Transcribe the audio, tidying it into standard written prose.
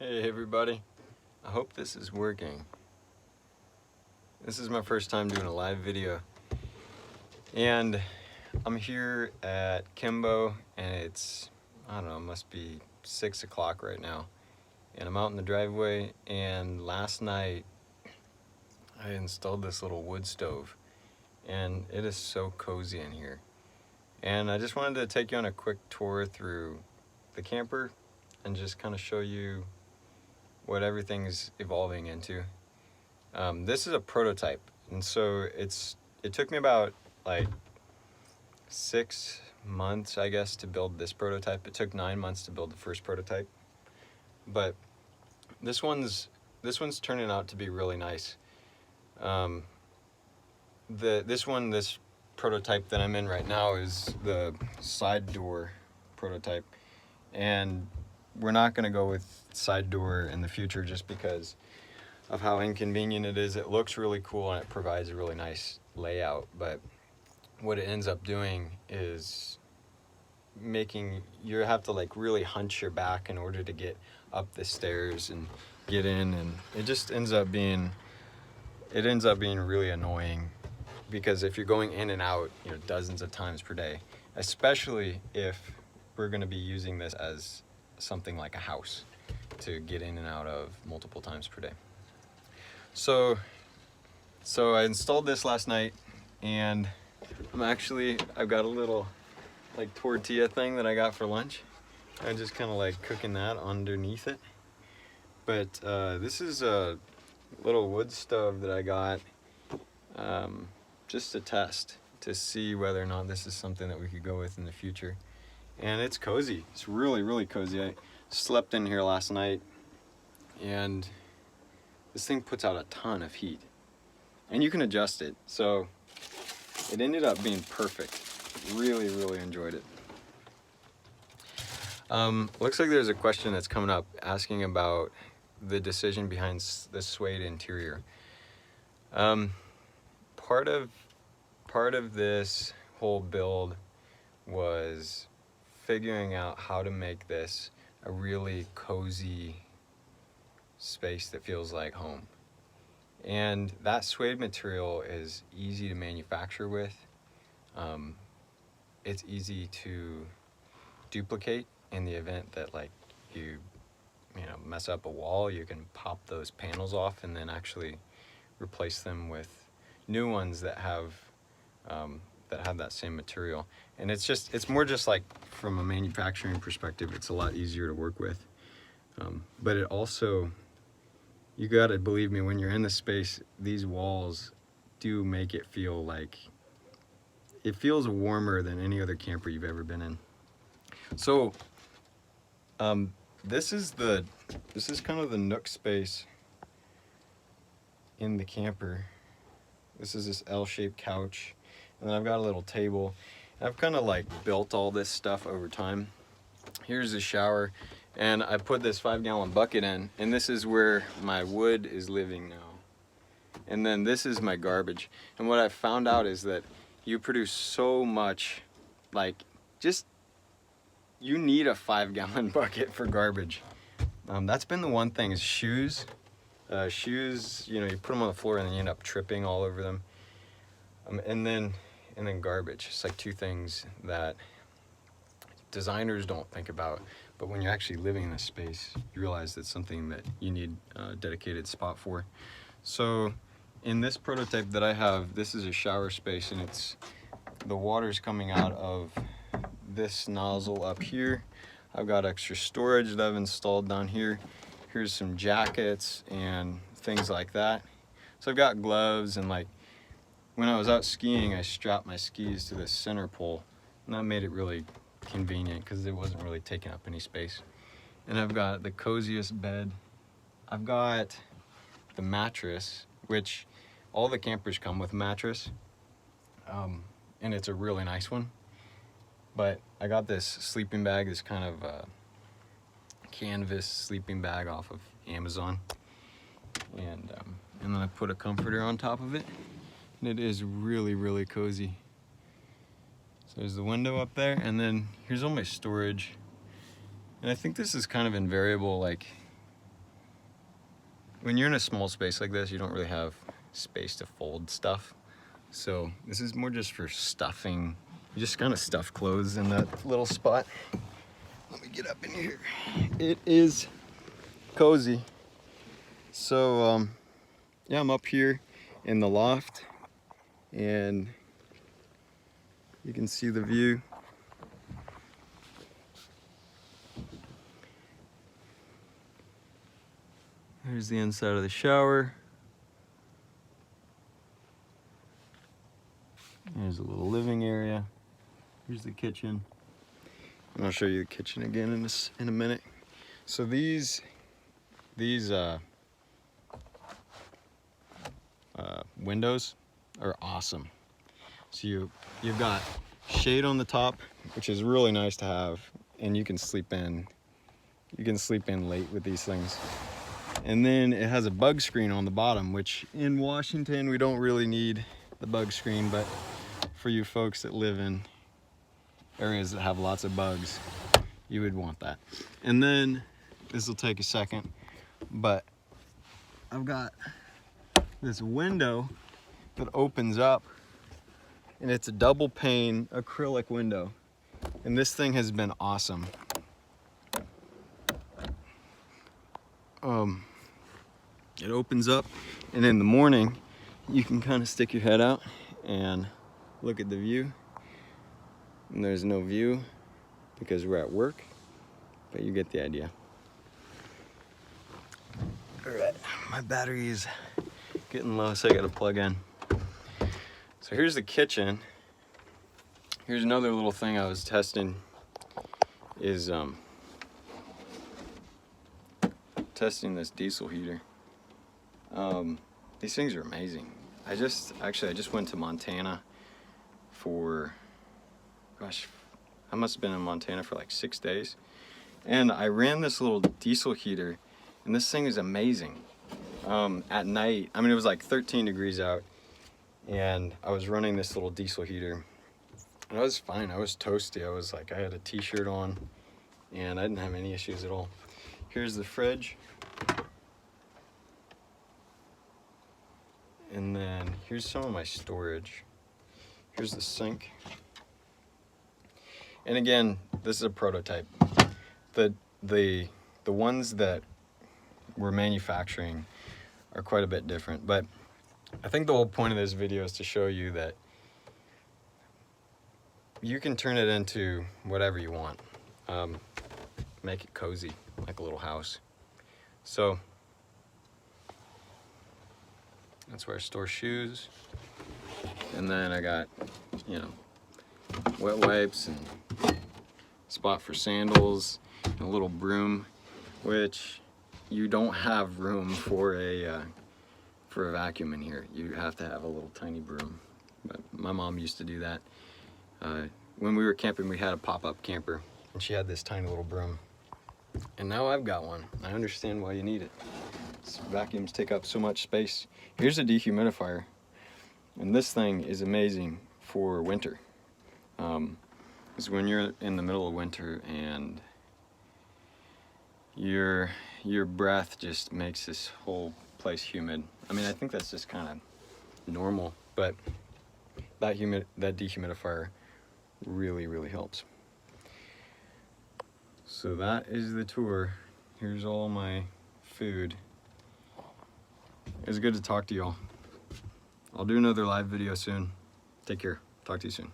Hey everybody, I hope this is working. This is my first time doing a live video, and I'm here at Kimbo, and it's, I don't know, it must be 6 o'clock right now, and I'm out in the driveway. And last night I installed this little wood stove, and it is so cozy in here. And I just wanted to take you on a quick tour through the camper and just kind of show you what everything's evolving into. This is a prototype, and so it took me about like 6 months, I guess, to build this prototype. It took 9 months to build the first prototype, but this one's turning out to be really nice. This prototype that I'm in right now is the side door prototype, and we're not going to go with side door in the future just because of how inconvenient it is. It looks really cool and it provides a really nice layout, but what it ends up doing is making you have to like really hunch your back in order to get up the stairs and get in, and it just ends up being really annoying, because if you're going in and out, dozens of times per day, especially if we're going to be using this as something like a house to get in and out of multiple times per day. So I installed this last night, and I've got a little like tortilla thing that I got for lunch. I'm just kind of like cooking that underneath it. But this is a little wood stove that I got just to test, to see whether or not this is something that we could go with in the future. And it's cozy. It's really, really cozy. I slept in here last night, and this thing puts out a ton of heat, and you can adjust it. So it ended up being perfect. Really, really enjoyed it. Looks like there's a question that's coming up asking about the decision behind the Suede Interior. Part of this whole build was figuring out how to make this a really cozy space that feels like home. And that suede material is easy to manufacture with. It's easy to duplicate in the event that like you mess up a wall. You can pop those panels off and then actually replace them with new ones that have that same material. And it's more just like, from a manufacturing perspective, it's a lot easier to work with. But it also, you gotta believe me, when you're in the space, these walls do make it feel like, it feels warmer than any other camper you've ever been in. So this is kind of the nook space in the camper. This is this L-shaped couch, and then I've got a little table. I've kind of like built all this stuff over time. Here's the shower, and I put this 5-gallon bucket in, and this is where my wood is living now. And then this is my garbage. And what I found out is that you produce so much, like, you need a 5-gallon bucket for garbage. That's been the one thing, is shoes. Shoes, you put them on the floor and then you end up tripping all over them. And then garbage. It's like two things that designers don't think about, but when you're actually living in a space, you realize that's something that you need a dedicated spot for. So in this prototype that I have, this is a shower space, and the water's coming out of this nozzle up here. I've got extra storage that I've installed down here. Here's some jackets and things like that. So I've got gloves, and like when I was out skiing, I strapped my skis to this center pole, and that made it really convenient because it wasn't really taking up any space. And I've got the coziest bed. I've got the mattress, which all the campers come with a mattress, and it's a really nice one. But I got this sleeping bag, this kind of canvas sleeping bag off of Amazon, and then I put a comforter on top of it, and it is really, really cozy. So there's the window up there, and then here's all my storage. And I think this is kind of invariable, like when you're in a small space like this, you don't really have space to fold stuff. So this is more just for stuffing. You just kind of stuff clothes in that little spot. Let me get up in here. It is cozy. So yeah, I'm up here in the loft and you can see the view. Here's the inside of the shower. Here's a little living area. Here's the kitchen. And I'll show you the kitchen again in a minute. So these windows are awesome. So you've got shade on the top, which is really nice to have, and you can sleep in. You can sleep in late with these things. And then it has a bug screen on the bottom, which in Washington we don't really need the bug screen, but for you folks that live in areas that have lots of bugs, you would want that. And then this will take a second, but I've got this window that opens up, and it's a double pane acrylic window, and this thing has been awesome. It opens up, and in the morning you can kind of stick your head out and look at the view. And there's no view because we're at work, but you get the idea. All right, my battery is getting low, so I gotta plug in. So here's the kitchen. Here's another little thing I was testing is testing this diesel heater. These things are amazing. I just went to Montana for, gosh, I must have been in Montana for like 6 days. And I ran this little diesel heater, and this thing is amazing. At night, I mean, it was like 13 degrees out, and I was running this little diesel heater, and I was fine. I was toasty. I was like, I had a t-shirt on, and I didn't have any issues at all. Here's the fridge. And then here's some of my storage. Here's the sink. And again, this is a prototype. The ones that we're manufacturing are quite a bit different, but I think the whole point of this video is to show you that you can turn it into whatever you want. Make it cozy, like a little house. So that's where I store shoes. And then I got, you know, wet wipes and spot for sandals, and a little broom, which you don't have room for a vacuum in here. You have to have a little tiny broom. But my mom used to do that. When we were camping, we had a pop-up camper, and she had this tiny little broom. And now I've got one. I understand why you need it. Vacuums take up so much space. Here's a dehumidifier, and this thing is amazing for winter. Because when you're in the middle of winter and your breath just makes this whole place humid. I mean, I think that's just kind of normal, but that dehumidifier really helps. So that is the tour. Here's all my food. It was good to talk to y'all. I'll do another live video soon. Take care. Talk to you soon.